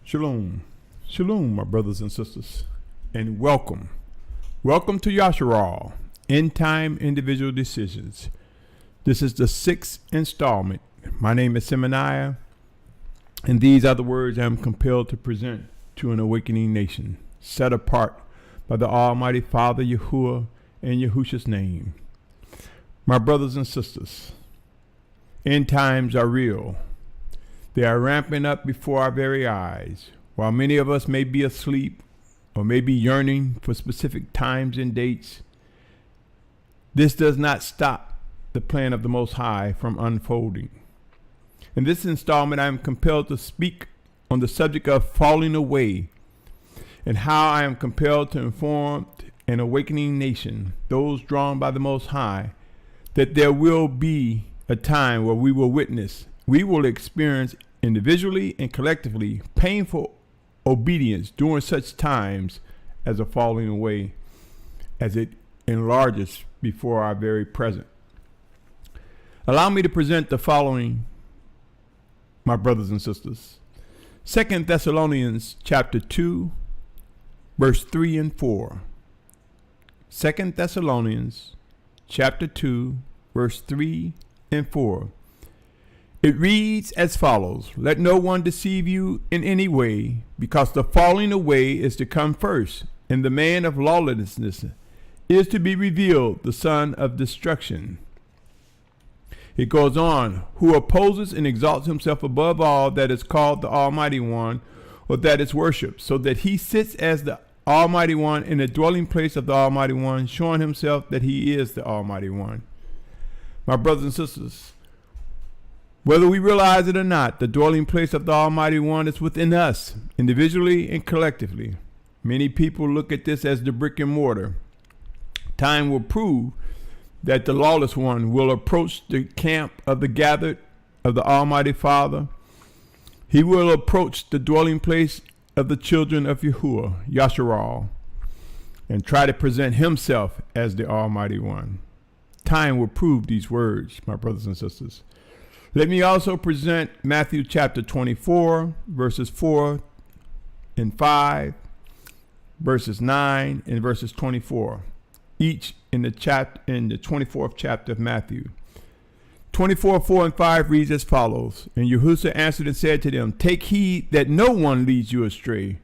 Shalom. Shalom, my brothers and sisters, and welcome. Welcome to Yasharal, End Time Individual Decisions. This is the 6th installment. My name is Symmanayah, and these are the words I am compelled to present to an awakening nation, set apart by the Almighty Father, Yahuah, in Yahusha's name. My brothers and sisters, end times are real. They are ramping up before our very eyes. While many of us may be asleep or may be yearning for specific times and dates, this does not stop the plan of the Most High from unfolding. In this installment, I am compelled to speak on the subject of falling away and how I am compelled to inform an awakening nation, those drawn by the Most High, that there will be a time where we will experience individually and collectively painful obedience during such times as a falling away, as it enlarges before our very present. Allow me to present the following, my brothers and sisters. 2 Thessalonians chapter 2, verse 3 and 4. 2 Thessalonians chapter 2, verse 3 and 4. It reads as follows: Let no one deceive you in any way, because the falling away is to come first, and the man of lawlessness is to be revealed, the son of destruction. It goes on, who opposes and exalts himself above all that is called the Almighty One, or that is worshipped, so that he sits as the Almighty One in the dwelling place of the Almighty One, showing himself that he is the Almighty One. My brothers and sisters, whether we realize it or not, the dwelling place of the Almighty One is within us, individually and collectively. Many people look at this as the brick and mortar. Time will prove that the lawless one will approach the camp of the gathered of the Almighty Father. He will approach the dwelling place of the children of Yahuah, Yasharal, and try to present himself as the Almighty One. Time will prove these words, my brothers and sisters. Let me also present Matthew chapter 24, verses 4 and 5, verses 9 and verses 24, each in the 24th chapter of Matthew. 24, 4 and 5 reads as follows: And Yahusha answered and said to them, Take heed that no one leads you astray.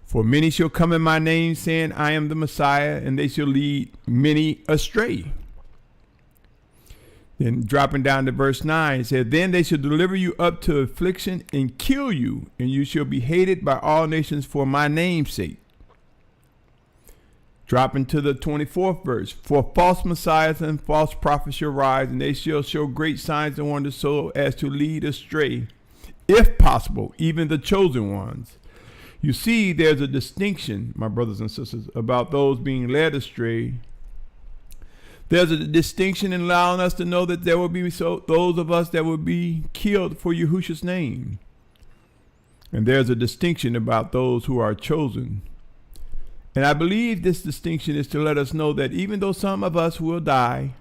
For many shall come in my name, saying, I am the Messiah, and they shall lead many astray. Then dropping down to verse 9, it said, Then they shall deliver you up to affliction and kill you, and you shall be hated by all nations for my name's sake. Dropping to the 24th verse, For false messiahs and false prophets shall rise, and they shall show great signs and wonders, so as to lead astray, if possible, even the chosen ones. You see, there's a distinction, my brothers and sisters, about those being led astray. There's a distinction in allowing us to know that there will be those of us that will be killed for Yahusha's name. And there's a distinction about those who are chosen. And I believe this distinction is to let us know that even though some of us will die,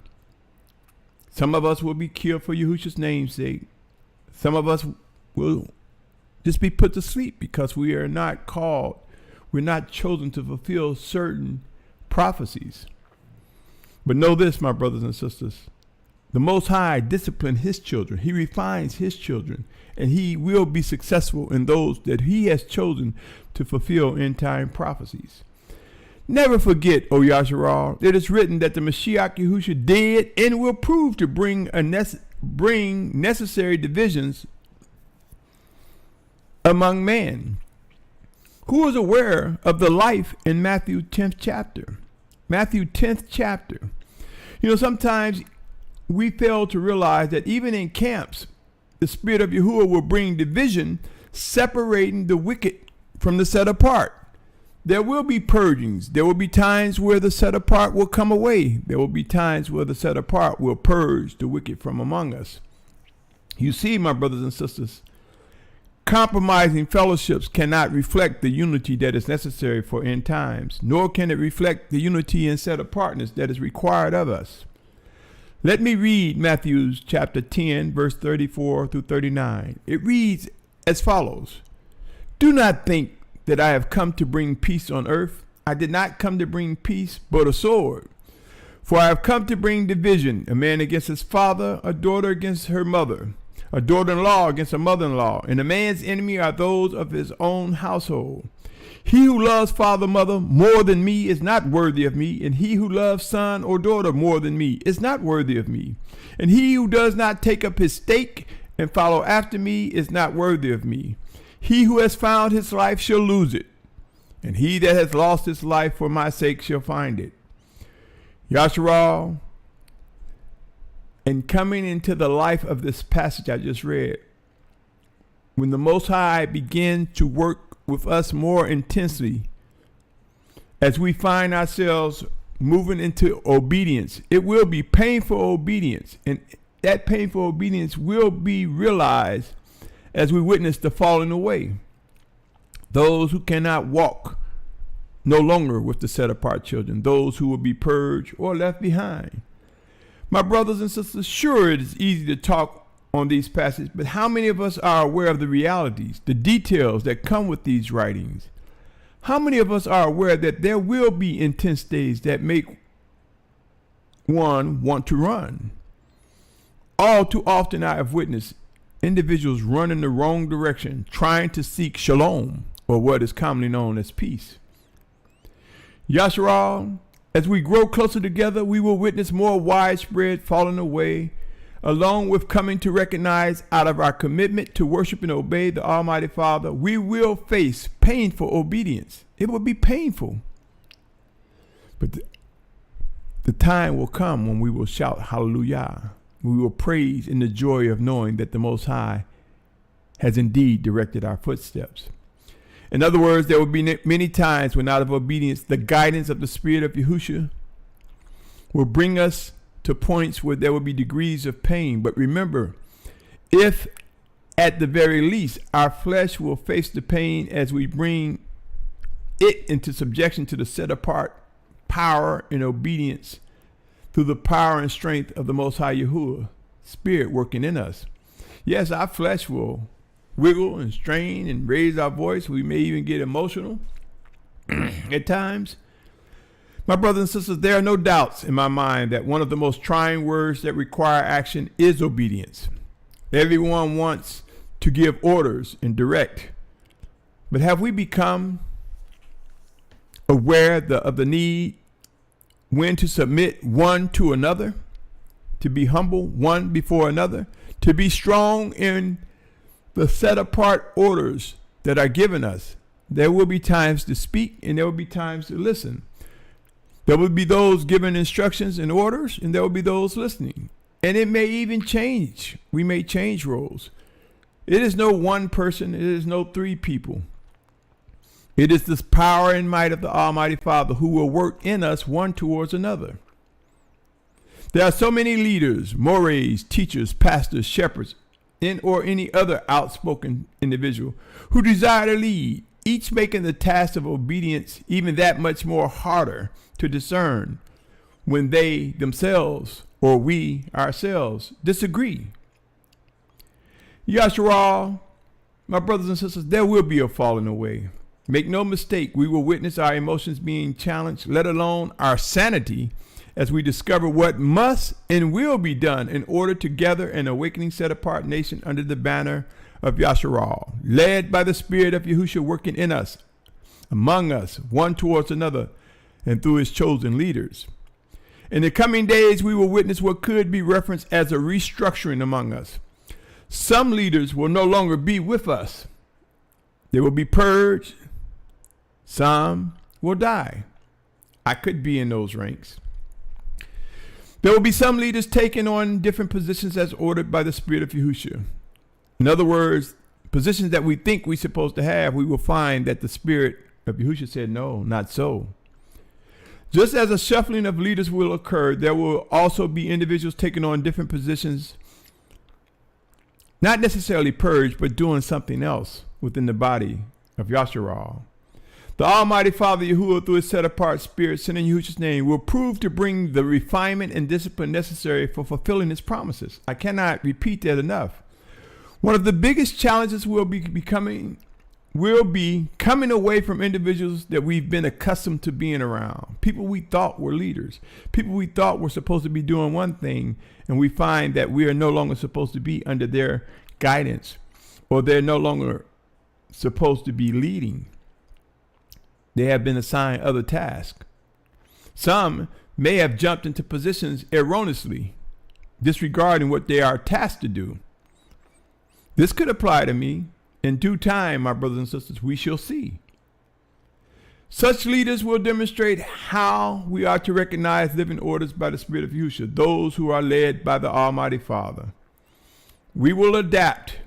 some of us will be killed for Yahusha's name's sake, some of us will just be put to sleep because we are not called, we're not chosen to fulfill certain prophecies. But know this, my brothers and sisters, the Most High disciplines his children. He refines his children, and he will be successful in those that he has chosen to fulfill end-time prophecies. Never forget, O Yasharal, it is written that the Mashiach Yahusha did and will prove to bring necessary divisions among men. Who is aware of the life in Matthew 10th chapter? Matthew 10th chapter. You know, sometimes we fail to realize that even in camps, the Spirit of Yahuah will bring division, separating the wicked from the set apart. There will be purgings. There will be times where the set apart will come away. There will be times where the set apart will purge the wicked from among us. You see, my brothers and sisters, compromising fellowships cannot reflect the unity that is necessary for end times, nor can it reflect the unity and set apartness that is required of us. Let me read Matthew chapter 10, verse 34 through 39. It reads as follows: Do not think that I have come to bring peace on earth. I did not come to bring peace, but a sword. For I have come to bring division, a man against his father, a daughter against her mother, a daughter-in-law against a mother-in-law, and a man's enemy are those of his own household. He who loves father, mother more than me is not worthy of me, and he who loves son or daughter more than me is not worthy of me. And he who does not take up his stake and follow after me is not worthy of me. He who has found his life shall lose it, and he that has lost his life for my sake shall find it. Yasharal, and coming into the life of this passage I just read, when the Most High begins to work with us more intensely, as we find ourselves moving into obedience, it will be painful obedience, and that painful obedience will be realized as we witness the falling away. Those who cannot walk no longer with the set apart children, those who will be purged or left behind. My brothers and sisters, sure, it is easy to talk on these passages, but how many of us are aware of the realities, the details that come with these writings? How many of us are aware that there will be intense days that make one want to run? All too often I have witnessed individuals run in the wrong direction, trying to seek shalom, or what is commonly known as peace. Yasharal, as we grow closer together, we will witness more widespread falling away, along with coming to recognize out of our commitment to worship and obey the Almighty Father, we will face painful obedience. It will be painful. But the time will come when we will shout hallelujah. We will praise in the joy of knowing that the Most High has indeed directed our footsteps. In other words, there will be many times when out of obedience, the guidance of the Spirit of Yahusha will bring us to points where there will be degrees of pain. But remember, if at the very least our flesh will face the pain as we bring it into subjection to the set apart power and obedience through the power and strength of the Most High Yahuah, Spirit working in us. Yes, our flesh will wiggle and strain and raise our voice. We may even get emotional at times. My brothers and sisters, there are no doubts in my mind that one of the most trying words that require action is obedience. Everyone wants to give orders and direct. But have we become aware of the need when to submit one to another, to be humble one before another, to be strong in the set apart orders that are given us? There will be times to speak and there will be times to listen. There will be those giving instructions and orders, and there will be those listening. And it may even change. We may change roles. It is no one person. It is no three people. It is this power and might of the Almighty Father who will work in us one towards another. There are so many leaders, mores, teachers, pastors, shepherds, or any other outspoken individual who desire to lead, each making the task of obedience even that much more harder to discern when they themselves or we ourselves disagree. Yasharal, my brothers and sisters, there will be a falling away. Make no mistake, we will witness our emotions being challenged, let alone our sanity, as we discover what must and will be done in order to gather an awakening set-apart nation under the banner of Yasharal, led by the Spirit of Yahusha working in us, among us, one towards another, and through his chosen leaders. In the coming days, we will witness what could be referenced as a restructuring among us. Some leaders will no longer be with us. They will be purged. Some will die. I could be in those ranks. There will be some leaders taking on different positions as ordered by the Spirit of Yahusha. In other words, positions that we think we're supposed to have, we will find that the Spirit of Yahusha said, no, not so. Just as a shuffling of leaders will occur, there will also be individuals taking on different positions, not necessarily purged, but doing something else within the body of Yasharal. The Almighty Father Yahuah, through his set-apart Spirit, sent in Yahusha's name, will prove to bring the refinement and discipline necessary for fulfilling his promises. I cannot repeat that enough. One of the biggest challenges will be becoming will be coming away from individuals that we've been accustomed to being around, people we thought were leaders, people we thought were supposed to be doing one thing, and we find that we are no longer supposed to be under their guidance, or they're no longer supposed to be leading. They have been assigned other tasks. Some may have jumped into positions erroneously, disregarding what they are tasked to do. This could apply to me. In due time, my brothers and sisters, we shall see. Such leaders will demonstrate how we are to recognize living orders by the Spirit of Yahusha, those who are led by the Almighty Father. We will adapt.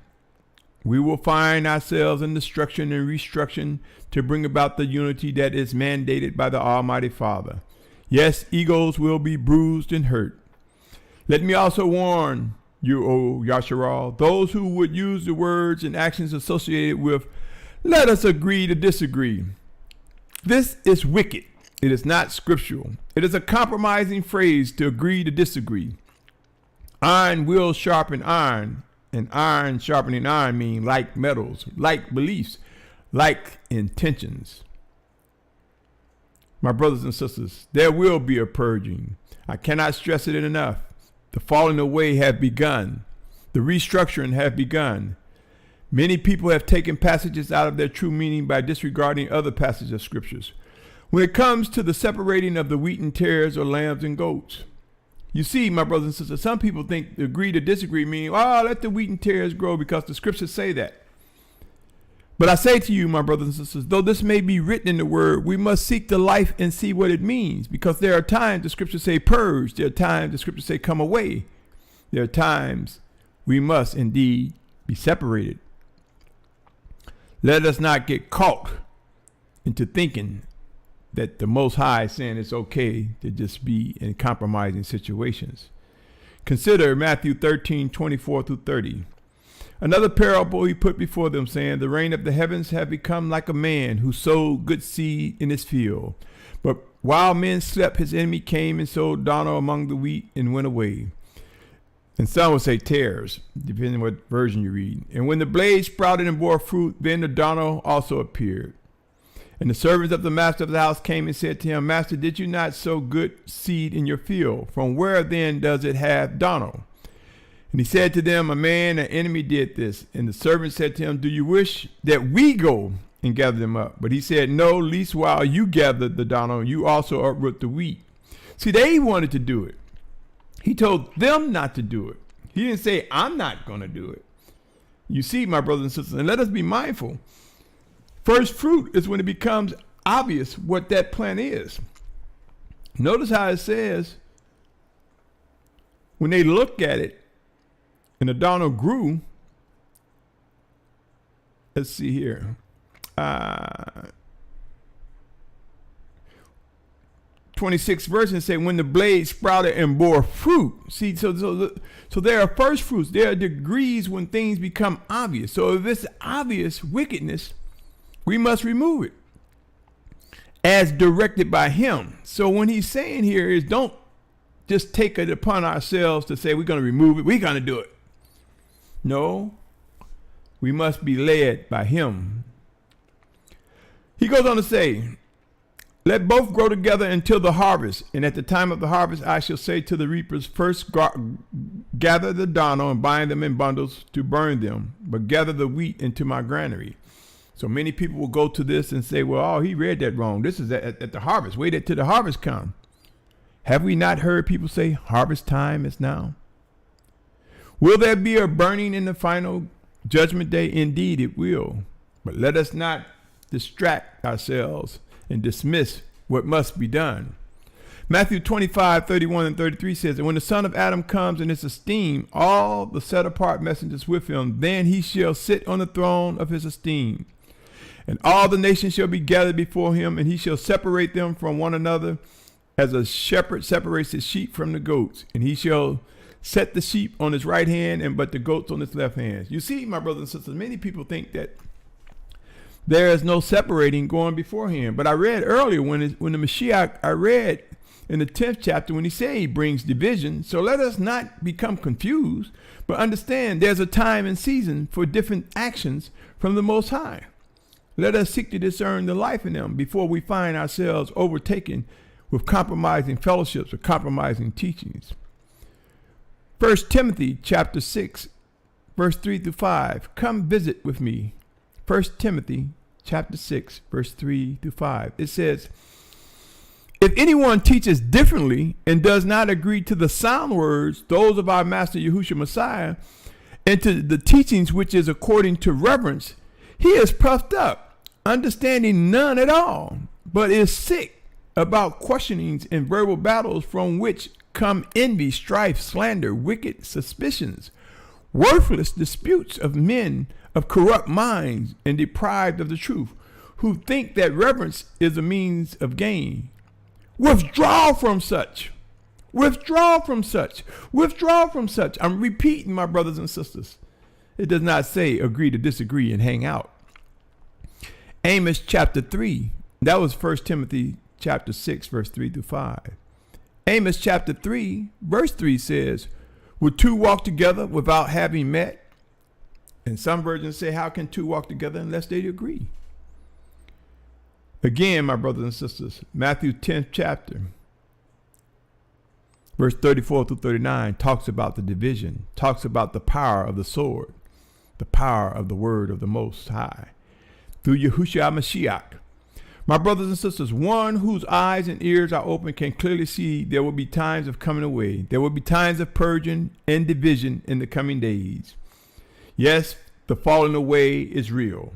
We will find ourselves in destruction and restructuring to bring about the unity that is mandated by the Almighty Father. Yes, egos will be bruised and hurt. Let me also warn you, O Yasharal, those who would use the words and actions associated with, let us agree to disagree. This is wicked. It is not scriptural. It is a compromising phrase to agree to disagree. Iron will sharpen iron, and iron sharpening iron mean like metals, like beliefs, like intentions. My brothers and sisters, there will be a purging. I cannot stress it enough. The falling away have begun. The restructuring have begun. Many people have taken passages out of their true meaning by disregarding other passages of scriptures. When it comes to the separating of the wheat and tares or lambs and goats, you see, my brothers and sisters, some people think agree to disagree meaning, let the wheat and tares grow because the scriptures say that. But I say to you, my brothers and sisters, though this may be written in the word, we must seek the life and see what it means, because there are times the scriptures say purge. There are times the scriptures say come away. There are times we must indeed be separated. Let us not get caught into thinking that the Most High is saying it's okay to just be in compromising situations. Consider Matthew 13:24-30. Another parable he put before them, saying, the rain of the heavens have become like a man who sowed good seed in his field. But while men slept, his enemy came and sowed darnel among the wheat and went away. And some would say tares, depending on what version you read. And when the blade sprouted and bore fruit, then the darnel also appeared. And the servants of the master of the house came and said to him, Master, did you not sow good seed in your field? From where then does it have darnel? And he said to them, a man, an enemy did this. And the servant said to him, do you wish that we go and gather them up? But he said, no, least while you gather the darnel, you also uproot the wheat. See, they wanted to do it. He told them not to do it. He didn't say, I'm not going to do it. You see, my brothers and sisters, and let us be mindful. First fruit is when it becomes obvious what that plant is. Notice how it says, when they looked at it, and the darnel grew. Let's see here. 26th verse and say, when the blade sprouted and bore fruit. See, so there are first fruits. There are degrees when things become obvious. So if it's obvious wickedness, we must remove it as directed by him. So when he's saying here is don't just take it upon ourselves to say we're going to remove it. We're going to do it. No, we must be led by him. He goes on to say, let both grow together until the harvest. And at the time of the harvest, I shall say to the reapers, first gather the darnel and bind them in bundles to burn them, but gather the wheat into my granary. So many people will go to this and say, well, he read that wrong. This is at the harvest. Wait until the harvest come. Have we not heard people say harvest time is now? Will there be a burning in the final judgment day? Indeed, it will. But let us not distract ourselves and dismiss what must be done. Matthew 25:31-33 says, and when the Son of Adam comes in his esteem, all the set apart messengers with him, then he shall sit on the throne of his esteem. And all the nations shall be gathered before him, and he shall separate them from one another as a shepherd separates his sheep from the goats. And he shall set the sheep on his right hand, but the goats on his left hand. You see, my brothers and sisters, many people think that there is no separating going before him. But I read earlier when the Mashiach, I read in the 10th chapter when he said he brings division. So let us not become confused, but understand there's a time and season for different actions from the Most High. Let us seek to discern the life in them before we find ourselves overtaken with compromising fellowships or compromising teachings. 1 Timothy chapter 6, verse 3 through 5. Come visit with me. 1 Timothy chapter 6, verse 3 through 5. It says, if anyone teaches differently and does not agree to the sound words, those of our Master Yahushua Messiah, and to the teachings which is according to reverence, he is puffed up, understanding none at all, but is sick about questionings and verbal battles, from which come envy, strife, slander, wicked suspicions, worthless disputes of men of corrupt minds and deprived of the truth, who think that reverence is a means of gain. Withdraw from such. Withdraw from such. Withdraw from such. I'm repeating, my brothers and sisters. It does not say agree to disagree and hang out. Amos chapter 3. That was 1 Timothy chapter 6, verse 3 through 5. Amos chapter 3, verse 3 says, would two walk together without having met? And some versions say, how can two walk together unless they agree? Again, my brothers and sisters, Matthew 10th chapter, verse 34 through 39 talks about the division, talks about the power of the sword, the power of the word of the Most High, through Yahusha HaMashiach. My brothers and sisters, one whose eyes and ears are open can clearly see there will be times of coming away. There will be times of purging and division in the coming days. Yes, the falling away is real.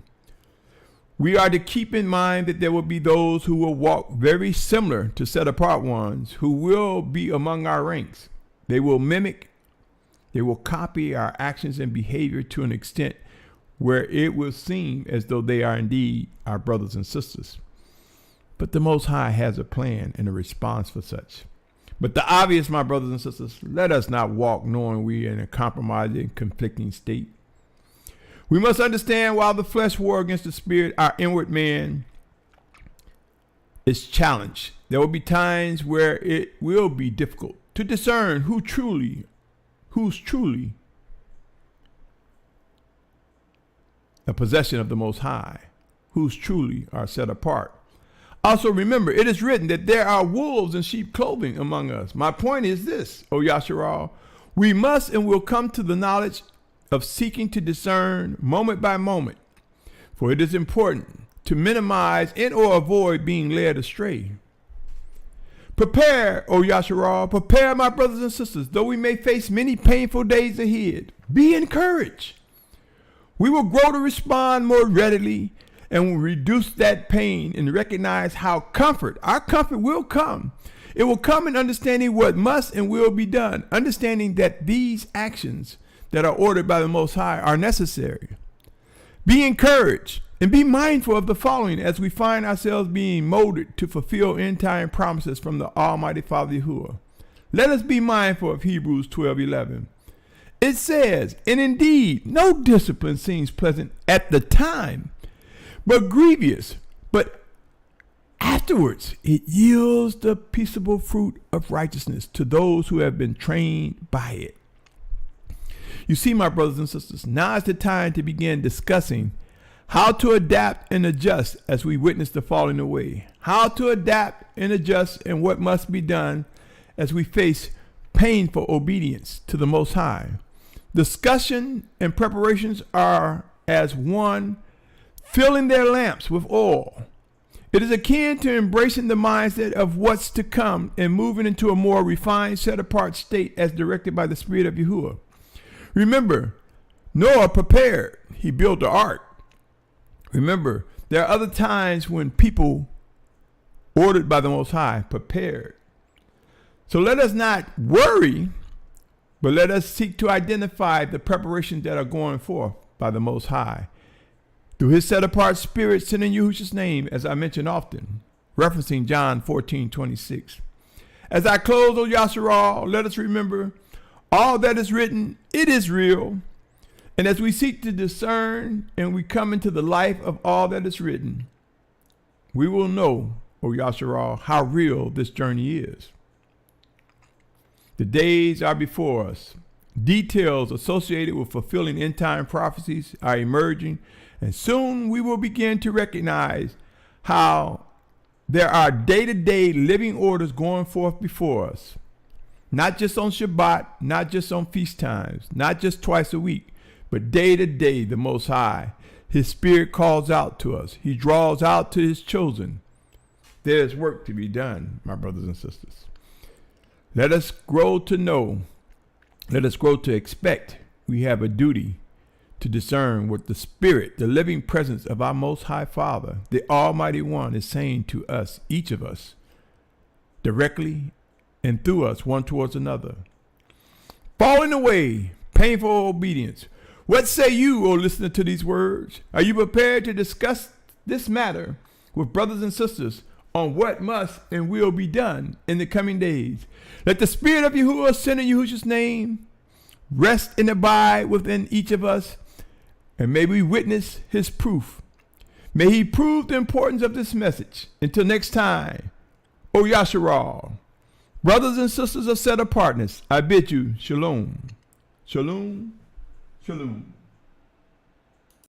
We are to keep in mind that there will be those who will walk very similar to set apart ones who will be among our ranks. They will mimic, they will copy our actions and behavior to an extent where it will seem as though they are indeed our brothers and sisters. But the Most High has a plan and a response for such. But the obvious, my brothers and sisters, let us not walk knowing we are in a compromising, conflicting state. We must understand while the flesh war against the spirit, our inward man is challenged. There will be times where it will be difficult to discern who's truly a possession of the Most High, who's truly are set apart. Also remember, it is written that there are wolves in sheep clothing among us. My point is this, O Yasharal, we must and will come to the knowledge of seeking to discern moment by moment, for it is important to minimize and or avoid being led astray. Prepare, O Yasharal, prepare, my brothers and sisters, though we may face many painful days ahead. Be encouraged. We will grow to respond more readily and will reduce that pain and recognize how our comfort will come. It will come in understanding what must and will be done, understanding that these actions that are ordered by the Most High are necessary. Be encouraged and be mindful of the following as we find ourselves being molded to fulfill end-time promises from the Almighty Father Yahuah. Let us be mindful of Hebrews 12:11. It says, and indeed, no discipline seems pleasant at the time, but grievous. But afterwards, it yields the peaceable fruit of righteousness to those who have been trained by it. You see, my brothers and sisters, now is the time to begin discussing how to adapt and adjust as we witness the falling away. How to adapt and adjust and what must be done as we face painful obedience to the Most High. Discussion and preparations are as one filling their lamps with oil. It is akin to embracing the mindset of what's to come and moving into a more refined, set-apart state as directed by the Spirit of Yahuah. Remember, Noah prepared. He built the ark. Remember, there are other times when people ordered by the Most High prepared. So let us not worry, but let us seek to identify the preparations that are going forth by the Most High through his set-apart spirit sent in Yahusha's name, as I mention often, referencing John 14:26. As I close, O Yasharal, let us remember all that is written, it is real. And as we seek to discern and we come into the life of all that is written, we will know, O Yasharal, how real this journey is. The days are before us, Details associated with fulfilling end-time prophecies are emerging, and soon we will begin to recognize how there are day-to-day living orders going forth before us. Not just on Shabbat, not just on feast times, not just twice a week, but day to day, the Most High. His Spirit calls out to us. He draws out to His chosen. There is work to be done, my brothers and sisters. Let us grow to know. Let us grow to expect. We have a duty to discern what the Spirit, the living presence of our Most High Father, the Almighty One, is saying to us, each of us, directly and through us, one towards another. Falling away, painful obedience. What say you, O listener, to these words? Are you prepared to discuss this matter with brothers and sisters on what must and will be done in the coming days? Let the Spirit of Yahuah, sent in Yahusha's name, rest and abide within each of us, and may we witness His proof. May He prove the importance of this message. Until next time, O Yasharal, brothers and sisters of set apartness, I bid you shalom. Shalom. Shalom.